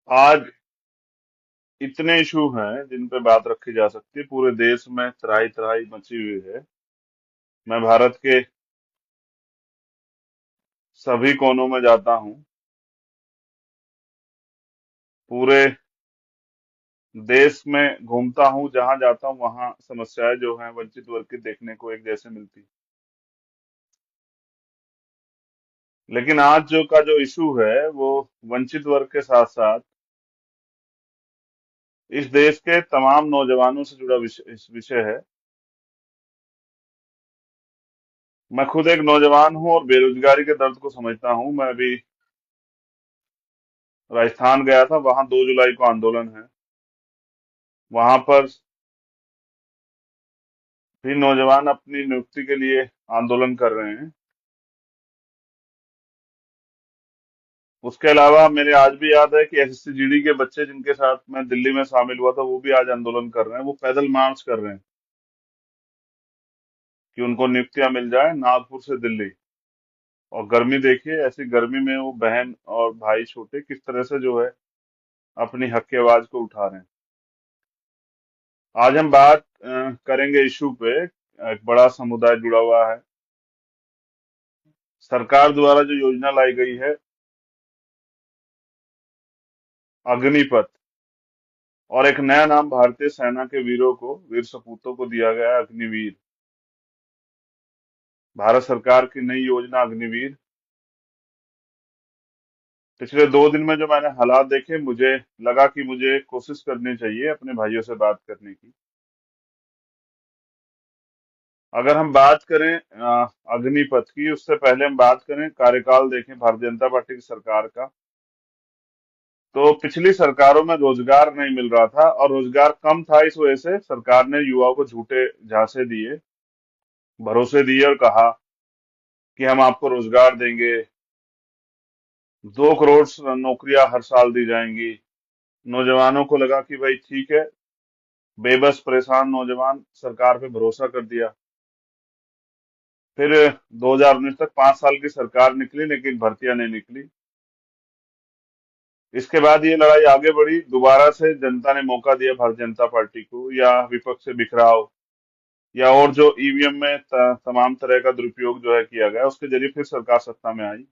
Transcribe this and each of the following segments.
आज इतने इशू हैं जिन पे बात रखी जा सकती है। पूरे देश में त्राही त्राही मची हुई है। मैं भारत के सभी कोनों में जाता हूँ। पूरे देश में घूमता हूँ, जहां जाता हूँ वहां समस्याएं जो हैं वंचित वर्ग की देखने को एक जैसे मिलती। लेकिन आज जो इशू है वो वंचित वर्ग के साथ साथ इस देश के तमाम नौजवानों से जुड़ा विषय है। मैं खुद एक नौजवान हूं और बेरोजगारी के दर्द को समझता हूं। मैं अभी राजस्थान गया था, वहां 2 जुलाई को आंदोलन है। वहां पर भी नौजवान अपनी नियुक्ति के लिए आंदोलन कर रहे हैं। उसके अलावा मेरे आज भी याद है कि एसएससी जीडी के बच्चे जिनके साथ मैं दिल्ली में शामिल हुआ था, वो भी आज आंदोलन कर रहे हैं। वो पैदल मार्च कर रहे हैं कि उनको नियुक्तियां मिल जाए, नागपुर से दिल्ली। और गर्मी देखिए, ऐसी गर्मी में वो बहन और भाई छोटे किस तरह से जो है अपनी हक की आवाज को उठा रहे हैं। आज हम बात करेंगे इशू पे। एक बड़ा समुदाय जुड़ा हुआ है। सरकार द्वारा जो योजना लाई गई है, अग्निपथ, और एक नया नाम भारतीय सेना के वीरों को, वीर सपूतों को दिया गया है, अग्निवीर। भारत सरकार की नई योजना अग्निवीर। पिछले 2 दिन में जो मैंने हालात देखे, मुझे लगा कि मुझे कोशिश करनी चाहिए अपने भाइयों से बात करने की। अगर हम बात करें अग्निपथ की, उससे पहले हम बात करें कार्यकाल देखें भारतीय जनता पार्टी की सरकार का। तो पिछली सरकारों में रोजगार नहीं मिल रहा था और रोजगार कम था। इस वजह से सरकार ने युवाओं को झूठे झांसे दिए, भरोसे दिए और कहा कि हम आपको रोजगार देंगे, 2 करोड़ नौकरियां हर साल दी जाएंगी। नौजवानों को लगा कि भाई ठीक है। बेबस परेशान नौजवान सरकार पे भरोसा कर दिया। फिर 2019 तक 5 साल की सरकार निकली, लेकिन भर्तियां नहीं निकली। इसके बाद ये लड़ाई आगे बढ़ी। दोबारा से जनता ने मौका दिया भारतीय जनता पार्टी को, या विपक्ष से बिखराव, या और जो ईवीएम में तमाम तरह का दुरुपयोग जो है किया गया, उसके जरिए फिर सरकार सत्ता में आई।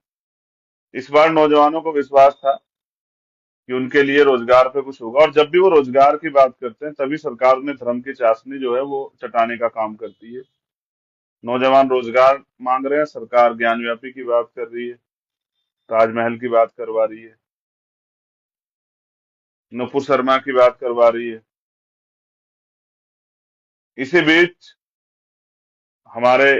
इस बार नौजवानों को विश्वास था कि उनके लिए रोजगार पे कुछ होगा, और जब भी वो रोजगार की बात करते हैं तभी सरकार ने धर्म की चाशनी जो है वो चटाने का काम करती है। नौजवान रोजगार मांग रहे हैं, सरकार ज्ञान व्यापी की बात कर रही है, ताजमहल की बात करवा रही है, नुपुर शर्मा की बात करवा रही है। इसी बीच हमारे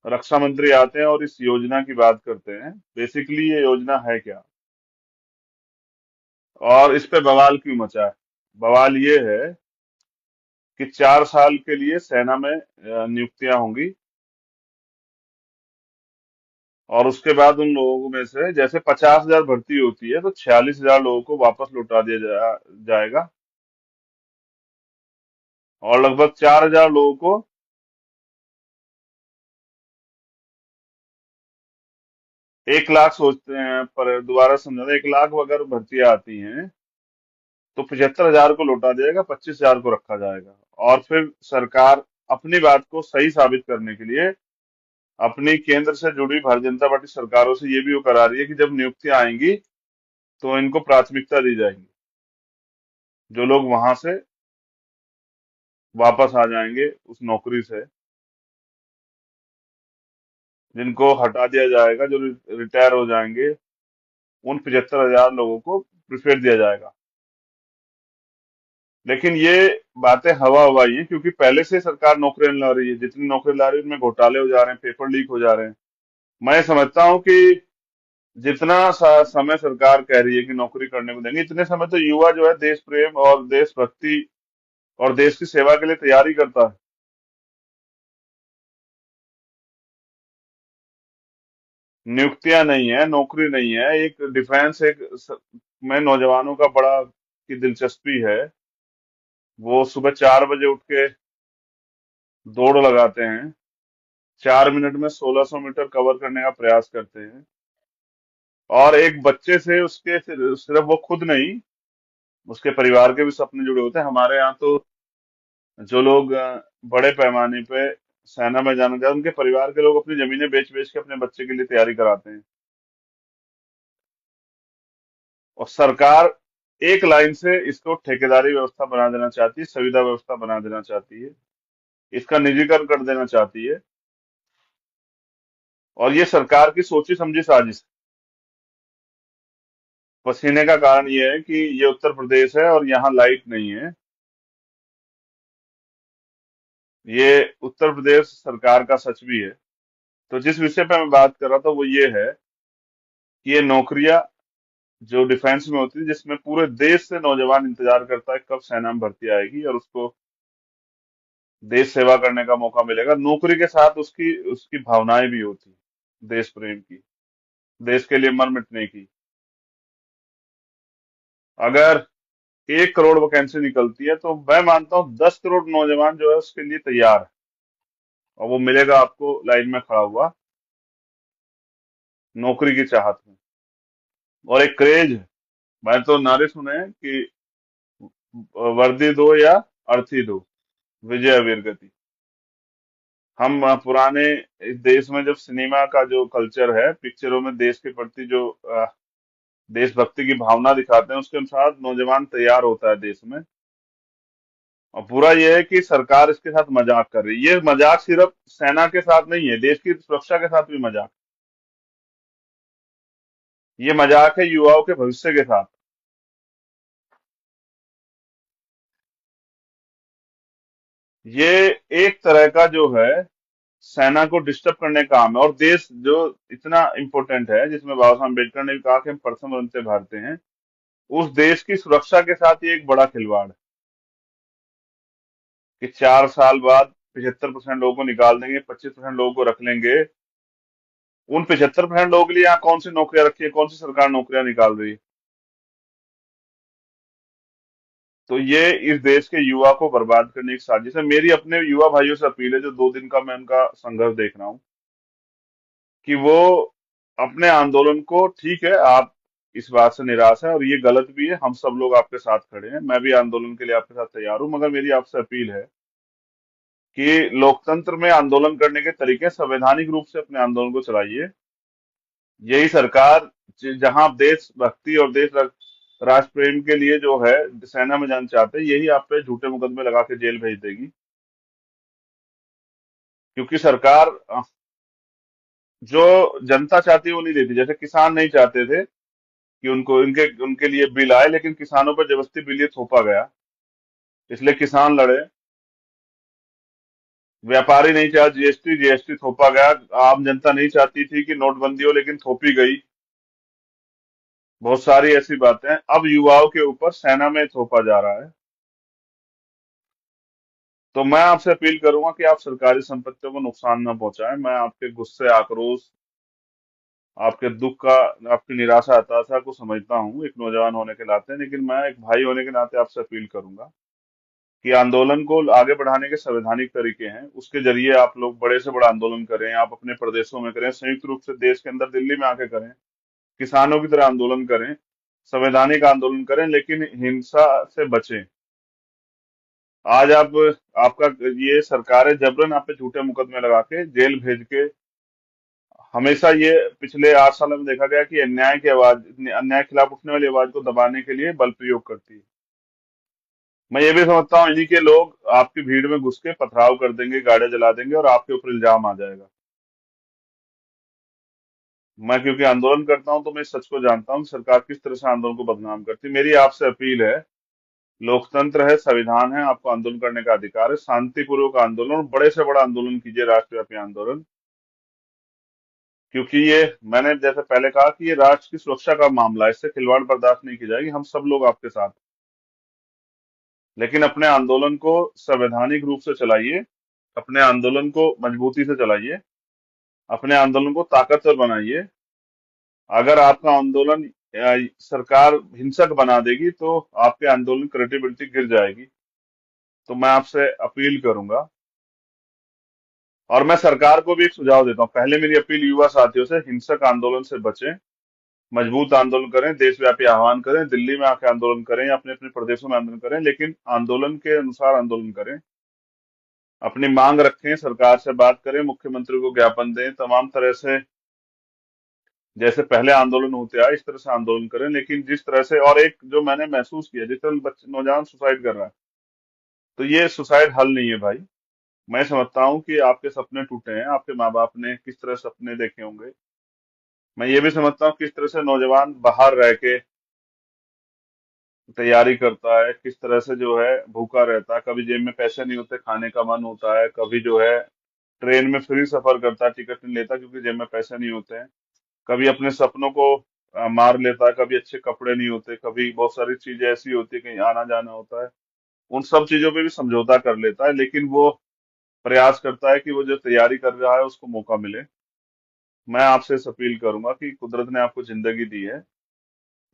रक्षा मंत्री आते हैं और इस योजना की बात करते हैं। बेसिकली ये योजना है क्या, और इस पे बवाल क्यों मचा है? बवाल ये है कि 4 साल के लिए सेना में नियुक्तियां होंगी, और उसके बाद उन लोगों में से जैसे 50,000 भर्ती होती है, तो 46,000 लोगों को वापस लौटा दिया जाएगा, और लगभग 4,000 लोगों को 1 लाख सोचते हैं। पर दोबारा समझा, 1 लाख अगर भर्तियां आती हैं तो 75,000 को लौटा दिया जाएगा, 25,000 को रखा जाएगा। और फिर सरकार अपनी बात को सही साबित करने के लिए अपनी केंद्र से जुड़ी भारतीय जनता पार्टी सरकारों से ये भी वो करा रही है कि जब नियुक्तियां आएंगी तो इनको प्राथमिकता दी जाएगी। जो लोग वहां से वापस आ जाएंगे उस नौकरी से, जिनको हटा दिया जाएगा, जो रिटायर हो जाएंगे, उन 75,000 लोगों को प्रिफेर दिया जाएगा। लेकिन ये बातें हवा हवाई हैं, क्योंकि पहले से सरकार नौकरियां ला रही है। जितनी नौकरी ला रही है उनमें घोटाले हो जा रहे हैं, पेपर लीक हो जा रहे हैं। मैं समझता हूं कि जितना समय सरकार कह रही है कि नौकरी करने को देंगे, इतने समय तो युवा जो है देश प्रेम और देशभक्ति और देश की सेवा के लिए तैयारी करता है। नियुक्तियां नहीं है, नौकरी नहीं है, एक डिफेंस में नौजवानों का बड़ा की दिलचस्पी है। वो सुबह 4 बजे उठ के दौड़ लगाते हैं, 4 मिनट में 1,600 मीटर कवर करने का प्रयास करते हैं। और एक बच्चे से उसके सिर्फ वो खुद नहीं, उसके परिवार के भी सपने जुड़े होते हैं। हमारे यहाँ तो जो लोग बड़े पैमाने पे सेना में जाना चाहते हैं, उनके परिवार के लोग अपनी जमीनें बेच बेच के अपने बच्चे के लिए तैयारी कराते हैं। और सरकार एक लाइन से इसको ठेकेदारी व्यवस्था बना देना चाहती है, सुविधा व्यवस्था बना देना चाहती है, इसका निजीकरण कर देना चाहती है। और ये सरकार की सोची समझी साजिश है। पसीने का कारण ये है कि ये उत्तर प्रदेश है और यहाँ लाइट नहीं है। ये उत्तर प्रदेश सरकार का सच भी है। तो जिस विषय पे मैं बात कर रहा था वो ये है कि ये नौकरियां जो डिफेंस में होती है, जिसमें पूरे देश से नौजवान इंतजार करता है कब सेना में भर्ती आएगी और उसको देश सेवा करने का मौका मिलेगा। नौकरी के साथ उसकी उसकी भावनाएं भी होती हैं, देश प्रेम की, देश के लिए मर मिटने की। अगर 1 करोड़ वैकेंसी निकलती है तो मैं मानता हूँ 10 करोड़ नौजवान जो है उसके लिए तैयार है। और वो मिलेगा आपको लाइन में खड़ा हुआ, नौकरी की चाहत में। और एक क्रेज है, मैंने तो नारे सुने हैं कि वर्दी दो या अर्थी दो, विजय वीर गति। हम पुराने इस देश में जब सिनेमा का जो कल्चर है, पिक्चरों में देश के प्रति जो देशभक्ति की भावना दिखाते हैं, उसके अनुसार नौजवान तैयार होता है देश में। और पूरा ये है कि सरकार इसके साथ मजाक कर रही है। ये मजाक सिर्फ सेना के साथ नहीं है, देश की सुरक्षा के साथ भी मजाक। ये मजाक है युवाओं के भविष्य के साथ। ये एक तरह का जो है सेना को डिस्टर्ब करने का काम है। और देश जो इतना इम्पोर्टेंट है, जिसमें बाबा साहब अम्बेडकर ने भी कहा कि हम प्रथम बनते भारतीय हैं, उस देश की सुरक्षा के साथ ये एक बड़ा खिलवाड़ है कि 4 साल बाद 75% लोगों को निकाल देंगे, 25% लोगों को रख लेंगे। उन 75% लोगों के लिए यहाँ कौन सी नौकरियां रखी है, कौन सी सरकार नौकरियां निकाल रही है? तो ये इस देश के युवा को बर्बाद करने की साजिश है। मेरी अपने युवा भाइयों से अपील है, जो 2 दिन का मैं उनका संघर्ष देख रहा हूँ, कि वो अपने आंदोलन को, ठीक है आप इस बात से निराश है और ये गलत भी है, हम सब लोग आपके साथ खड़े हैं, मैं भी आंदोलन के लिए आपके साथ तैयार हूं, मगर मेरी आपसे अपील है कि लोकतंत्र में आंदोलन करने के तरीके संवैधानिक रूप से अपने आंदोलन को चलाइए। यही सरकार जहां आप देशभक्ति और राष्ट्र प्रेम के लिए जो है सेना में जाना चाहते हैं, यही आप पे झूठे मुकदमे लगा के जेल भेज देगी। क्योंकि सरकार जो जनता चाहती है वो नहीं देती। जैसे किसान नहीं चाहते थे कि उनको उनके उनके लिए बिल आए, लेकिन किसानों पर जबरदस्ती बिल ये थोपा गया, इसलिए किसान लड़े। व्यापारी नहीं चाहे जीएसटी, जीएसटी थोपा गया। आम जनता नहीं चाहती थी कि नोटबंदी हो, लेकिन थोपी गई। बहुत सारी ऐसी बातें हैं। अब युवाओं के ऊपर सेना में थोपा जा रहा है। तो मैं आपसे अपील करूंगा कि आप सरकारी संपत्तियों को नुकसान न पहुंचाएं। मैं आपके गुस्से, आक्रोश, आपके दुख का, आपकी निराशा, हताशा को समझता हूं एक नौजवान होने के नाते, लेकिन मैं एक भाई होने के नाते आपसे अपील करूंगा कि आंदोलन को आगे बढ़ाने के संवैधानिक तरीके हैं, उसके जरिए आप लोग बड़े से बड़ा आंदोलन करें, आप अपने प्रदेशों में करें, संयुक्त रूप से देश के अंदर दिल्ली में आके करें, किसानों की तरह आंदोलन करें, संवैधानिक आंदोलन करें, लेकिन हिंसा से बचें। आज आप, आपका ये सरकार है जबरन आप पे झूठे मुकदमे लगा के जेल भेज के, हमेशा ये पिछले 8 सालों में देखा गया कि अन्याय की आवाज, अन्याय के खिलाफ उठने वाली आवाज को दबाने के लिए बल प्रयोग करती है। मैं ये भी समझता हूँ इन्हीं के लोग आपकी भीड़ में घुस के पथराव कर देंगे, गाड़ियां जला देंगे और आपके ऊपर इल्जाम आ जाएगा। मैं क्योंकि आंदोलन करता हूं तो मैं इस सच को जानता हूँ कि सरकार किस तरह से आंदोलन को बदनाम करती है। मेरी आपसे अपील है, लोकतंत्र है, संविधान है, आपको आंदोलन करने का अधिकार है। शांतिपूर्वक आंदोलन और बड़े से बड़ा आंदोलन कीजिए, राष्ट्रव्यापी आंदोलन। क्योंकि ये, मैंने जैसे पहले कहा कि ये राष्ट्र की सुरक्षा का मामला है, इससे खिलवाड़ बर्दाश्त नहीं की जाएगी। हम सब लोग आपके साथ हैं। लेकिन अपने आंदोलन को संवैधानिक रूप से चलाइए, अपने आंदोलन को मजबूती से चलाइए, अपने आंदोलन को ताकतवर बनाइए। अगर आपका आंदोलन सरकार हिंसक बना देगी तो आपके आंदोलन की क्रेडिबिलिटी गिर जाएगी। तो मैं आपसे अपील करूंगा, और मैं सरकार को भी एक सुझाव देता हूं। पहले मेरी अपील युवा साथियों से, हिंसक आंदोलन से बचें, मजबूत आंदोलन करें, देशव्यापी आह्वान करें, दिल्ली में आके आंदोलन करें या अपने अपने प्रदेशों में आंदोलन करें, लेकिन आंदोलन के अनुसार आंदोलन करें। अपनी मांग रखें, सरकार से बात करें, मुख्यमंत्री को ज्ञापन दें, तमाम तरह से जैसे पहले आंदोलन होते आए इस तरह से आंदोलन करें। लेकिन जिस तरह से, और एक जो मैंने महसूस किया, जिस तरह बच्चे नौजवान सुसाइड कर रहा है, तो ये सुसाइड हल नहीं है भाई। मैं समझता हूँ कि आपके सपने टूटे हैं, आपके माँ बाप ने किस तरह सपने देखे होंगे। मैं ये भी समझता हूँ किस तरह से नौजवान बाहर रह के तैयारी करता है, किस तरह से जो है भूखा रहता है, कभी जेब में पैसे नहीं होते, खाने का मन होता है, कभी जो है ट्रेन में फ्री सफर करता है, टिकट नहीं लेता क्योंकि जेब में पैसे नहीं होते हैं, कभी अपने सपनों को मार लेता है, कभी अच्छे कपड़े नहीं होते, कभी बहुत सारी चीजें ऐसी होती है, कहीं आना जाना होता है, उन सब चीजों पे भी समझौता कर लेता है। लेकिन वो प्रयास करता है कि वो जो तैयारी कर रहा है उसको मौका मिले। मैं आपसे इस अपील करूंगा कि कुदरत ने आपको जिंदगी दी है,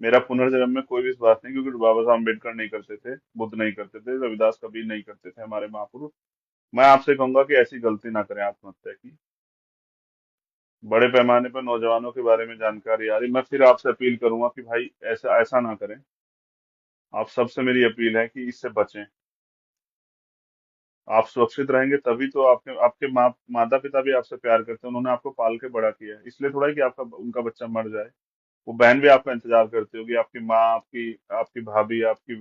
मेरा पुनर्जन्म में कोई विश्वास नहीं, क्योंकि बाबा साहब अम्बेडकर नहीं करते थे, बुद्ध नहीं करते थे, रविदास कबीर नहीं करते थे, हमारे महापुरुष। मैं आपसे कहूंगा कि ऐसी गलती ना करें आत्महत्या की। बड़े पैमाने पर नौजवानों के बारे में जानकारी आ रही, मैं फिर आपसे अपील करूंगा कि भाई ऐसा ऐसा ना करें। आप सबसे मेरी अपील है कि इससे बचें। आप सुरक्षित रहेंगे तभी तो आपके आपके माता पिता भी आपसे प्यार करते हैं, उन्होंने आपको पाल के बड़ा किया है, इसलिए थोड़ा ही कि आपका उनका बच्चा मर जाए। वो बहन भी आपका इंतजार करती होगी, आपकी माँ, आपकी आपकी भाभी, आपकी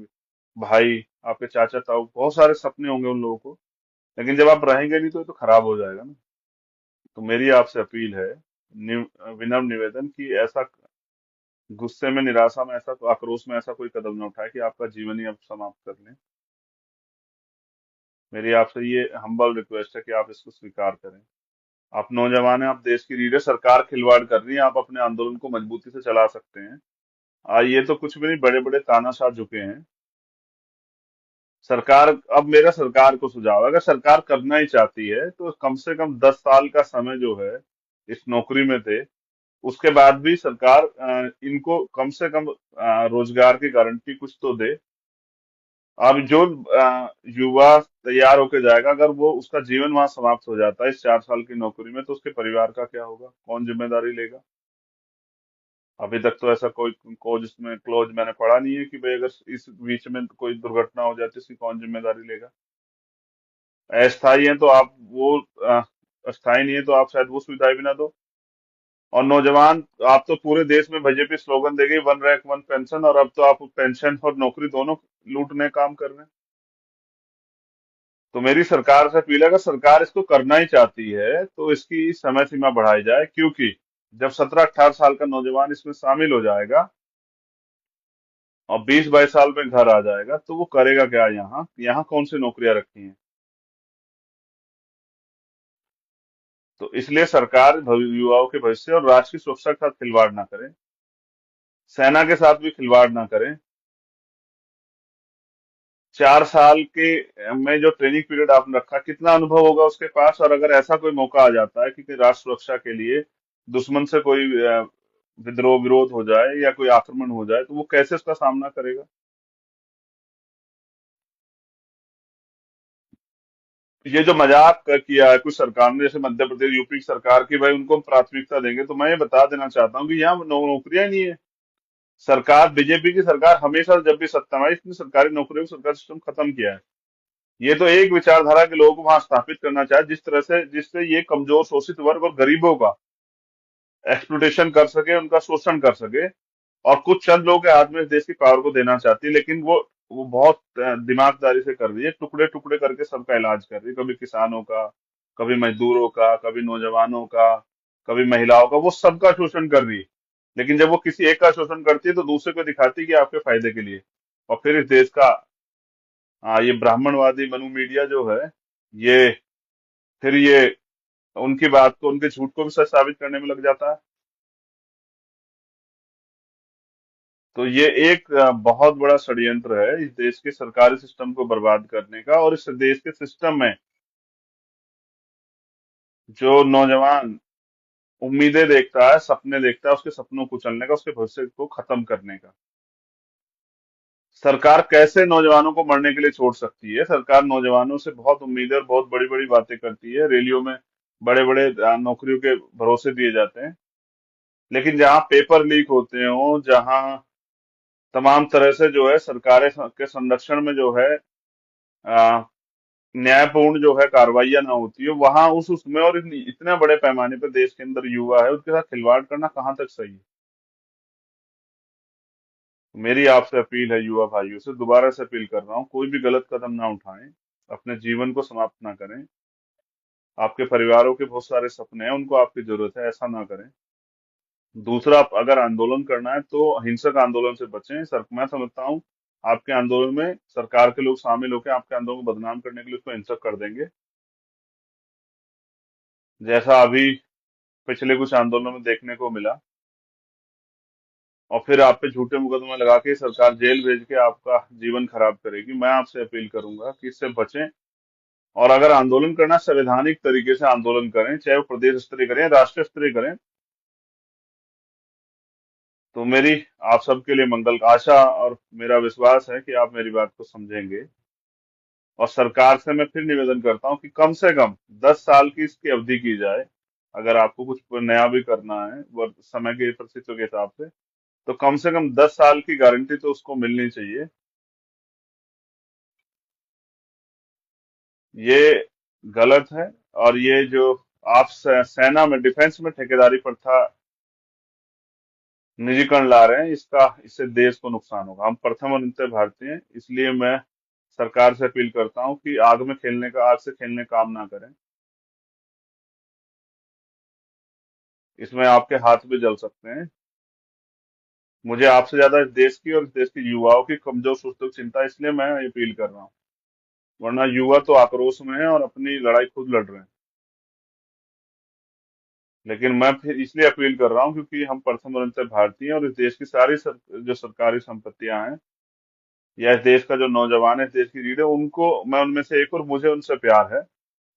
भाई, आपके चाचा ताऊ, बहुत सारे सपने होंगे उन लोगों को। लेकिन जब आप रहेंगे नहीं तो ये तो खराब हो जाएगा ना। तो मेरी आपसे अपील है, विनम्र निवेदन, कि ऐसा गुस्से में, निराशा में, ऐसा आक्रोश में ऐसा कोई कदम न उठाए कि आपका जीवन ही अब समाप्त कर लें। मेरी आपसे ये हम्बल रिक्वेस्ट है कि आप इसको स्वीकार करें। आप नौजवान हैं, आप देश की रीढ़ है, सरकार खिलवाड़ कर रही है, आप अपने आंदोलन को मजबूती से चला सकते हैं। ये तो कुछ भी नहीं, बड़े बड़े तानाशाह झुके हैं। सरकार, अब मेरा सरकार को सुझाव है, अगर सरकार करना ही चाहती है तो कम से कम 10 साल का समय जो है इस नौकरी में थे, उसके बाद भी सरकार इनको कम से कम रोजगार की गारंटी कुछ तो दे। अब जो युवा तैयार होके जाएगा, अगर वो उसका जीवन वहां समाप्त हो जाता है इस 4 साल की नौकरी में, तो उसके परिवार का क्या होगा, कौन जिम्मेदारी लेगा? अभी तक तो ऐसा कोई क्लोज मैंने पढ़ा नहीं है कि भाई अगर इस बीच में कोई दुर्घटना हो जाती है इसकी कौन जिम्मेदारी लेगा। अस्थाई है तो आप वो अस्थाई नहीं है तो आप शायद वो सुविधाएं भी ना दो। और नौजवान, आप तो पूरे देश में बीजेपी स्लोगन दे गई, वन रैंक वन पेंशन, और अब तो आप पेंशन और नौकरी दोनों लूटने का काम कर रहे हैं। तो मेरी सरकार से अपील है, अगर सरकार इसको करना ही चाहती है तो इसकी समय सीमा बढ़ाई जाए, क्योंकि जब 17-18 साल का नौजवान इसमें शामिल हो जाएगा और 20-22 साल में घर आ जाएगा, तो वो करेगा क्या? यहाँ यहाँ कौन सी नौकरियां रखी हैं? तो इसलिए सरकार युवाओं के भविष्य और राष्ट्र की सुरक्षा के साथ खिलवाड़ ना करें, सेना के साथ भी खिलवाड़ ना करें। 4 साल के में जो ट्रेनिंग पीरियड आपने रखा, कितना अनुभव होगा उसके पास? और अगर ऐसा कोई मौका आ जाता है कि राष्ट्र सुरक्षा के लिए दुश्मन से कोई विद्रोह विरोध हो जाए या कोई आक्रमण हो जाए, तो वो कैसे उसका सामना करेगा? ये जो मजाक किया है कुछ सरकार ने, जैसे मध्य प्रदेश, यूपी की सरकार की, भाई उनको हम प्राथमिकता देंगे, तो मैं ये बता देना चाहता हूँ कि यहाँ नौकरियां ही नहीं है। सरकार, बीजेपी की सरकार हमेशा जब भी सत्ता में आई, इसने सरकारी नौकरियों का सरकारी सिस्टम खत्म किया है। ये तो एक विचारधारा के लोगों को वहां स्थापित करना चाहे, जिस तरह से जिससे ये कमजोर शोषित वर्ग और गरीबों का एक्सप्लुटेशन कर सके, उनका शोषण कर सके, और कुछ चंद लोगों के हाथ में इस देश की पावर को देना चाहती है। लेकिन वो बहुत दिमागदारी से कर रही है, टुकड़े टुकड़े करके सबका इलाज कर रही है, कभी किसानों का, कभी मजदूरों का, कभी नौजवानों का, कभी महिलाओं का, वो सबका शोषण कर रही है। लेकिन जब वो किसी एक का शोषण करती है तो दूसरे को दिखाती है कि आपके फायदे के लिए। और फिर इस देश का ये ब्राह्मणवादी मनु मीडिया जो है, ये फिर ये उनकी बात को, उनके झूठ को भी सच साबित करने में लग जाता है। तो ये एक बहुत बड़ा षड्यंत्र है इस देश के सरकारी सिस्टम को बर्बाद करने का, और इस देश के सिस्टम में जो नौजवान उम्मीदें देखता है, सपने देखता है, उसके सपनों को कुचलने का, उसके भविष्य को खत्म करने का। सरकार कैसे नौजवानों को मरने के लिए छोड़ सकती है? सरकार नौजवानों से बहुत उम्मीदें और बहुत बड़ी बड़ी बातें करती है, रैलियों में बड़े बड़े नौकरियों के भरोसे दिए जाते हैं। लेकिन जहां पेपर लीक होते हो, जहां तमाम तरह से जो है सरकारें के संरक्षण में जो है अ, न्यायपूर्ण जो है कार्रवाइयां ना होती है, वहां उसमें और इतने बड़े पैमाने पर देश के अंदर युवा है, उसके साथ खिलवाड़ करना कहाँ तक सही है। मेरी आपसे अपील है, युवा भाइयों से दोबारा से अपील कर रहा हूँ, कोई भी गलत कदम ना उठाएं, अपने जीवन को समाप्त ना करें। आपके परिवारों के बहुत सारे सपने हैं, उनको आपकी जरूरत है, ऐसा ना करें। दूसरा, अगर आंदोलन करना है तो हिंसक आंदोलन से बचें। सर, मैं समझता हूँ आपके आंदोलन में सरकार के लोग शामिल होकर आपके आंदोलन को बदनाम करने के लिए उसको हिंसक कर देंगे, जैसा अभी पिछले कुछ आंदोलनों में देखने को मिला। और फिर आप पे झूठे मुकदमे लगा के सरकार जेल भेज के आपका जीवन खराब करेगी। मैं आपसे अपील करूंगा कि इससे बचें, और अगर आंदोलन करना, संवैधानिक तरीके से आंदोलन करें, चाहे वो प्रदेश स्तरीय करें, राष्ट्रीय स्तरीय करें। तो मेरी आप सबके लिए मंगल आशा और मेरा विश्वास है कि आप मेरी बात को समझेंगे। और सरकार से मैं फिर निवेदन करता हूं कि कम से कम 10 साल की इसकी अवधि की जाए। अगर आपको कुछ नया भी करना है समय की परिस्थितियों के हिसाब से, तो कम से कम 10 साल की गारंटी तो उसको मिलनी चाहिए। ये गलत है। और ये जो आप सेना में, डिफेंस में ठेकेदारी प्रथा निजीकरण ला रहे हैं, इससे देश को नुकसान होगा। हम प्रथम और नित्य भारतीय हैं, इसलिए मैं सरकार से अपील करता हूं कि आग से खेलने काम ना करें। इसमें आपके हाथ भी जल सकते हैं। मुझे आपसे ज्यादा इस देश की और इस देश के युवाओं की कमजोर सोच की चिंता है, इसलिए मैं ये अपील कर रहा हूँ। वरना युवा तो आक्रोश में है और अपनी लड़ाई खुद लड़ रहे हैं। लेकिन मैं फिर इसलिए अपील कर रहा हूँ क्योंकि हम प्रथम और नित्य भारतीय हैं, और इस देश की सारी जो सरकारी संपत्तियां हैं, या इस देश का जो नौजवान है, इस देश की रीढ़ है, उनको मैं उनमें से एक, और मुझे उनसे प्यार है।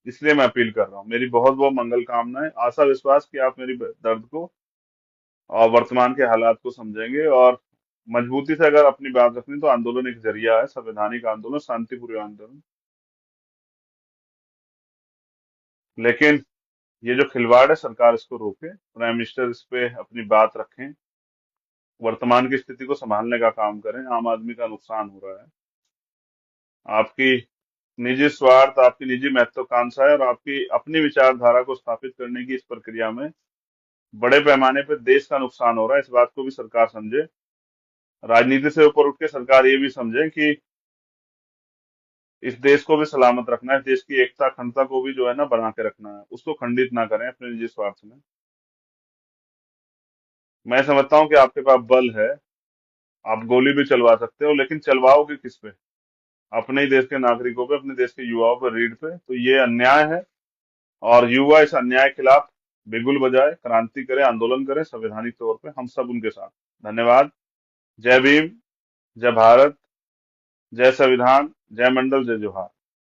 इसलिए मैं अपील कर रहा हूँ। मेरी बहुत बहुत मंगल कामनाएं, आशा विश्वास कि आप मेरी दर्द को और वर्तमान के हालात को समझेंगे, और मजबूती से अगर अपनी बात रखनी तो आंदोलन एक जरिया है, संवैधानिक आंदोलन, शांतिपूर्ण आंदोलन। लेकिन ये जो खिलवाड़ है, सरकार इसको रोके, प्राइम मिनिस्टर इस पे अपनी बात रखें, वर्तमान की स्थिति को संभालने का काम करें। आम आदमी का नुकसान हो रहा है। आपकी निजी स्वार्थ, आपकी निजी महत्वाकांक्षा है, और आपकी अपनी विचारधारा को स्थापित करने की इस प्रक्रिया में बड़े पैमाने पर देश का नुकसान हो रहा है। इस बात को भी सरकार समझे। राजनीति से ऊपर उठ के सरकार ये भी समझे कि इस देश को भी सलामत रखना है, इस देश की एकता अखंडता को भी जो है ना बना के रखना है, उसको खंडित ना करें अपने निजी स्वार्थ में। मैं समझता हूँ कि आपके पास बल है, आप गोली भी चलवा सकते हो, लेकिन चलवाओगे किस पे? अपने ही देश के नागरिकों पे, अपने देश के युवाओं पर, रीढ़ पे। तो ये अन्याय है, और युवा इस अन्याय के खिलाफ बिगुल बजाए, क्रांति करे, आंदोलन करे संवैधानिक तौर पे, हम सब उनके साथ। धन्यवाद। जय भीम, जय भारत, जय संविधान, जय मंडल, जय जोहार।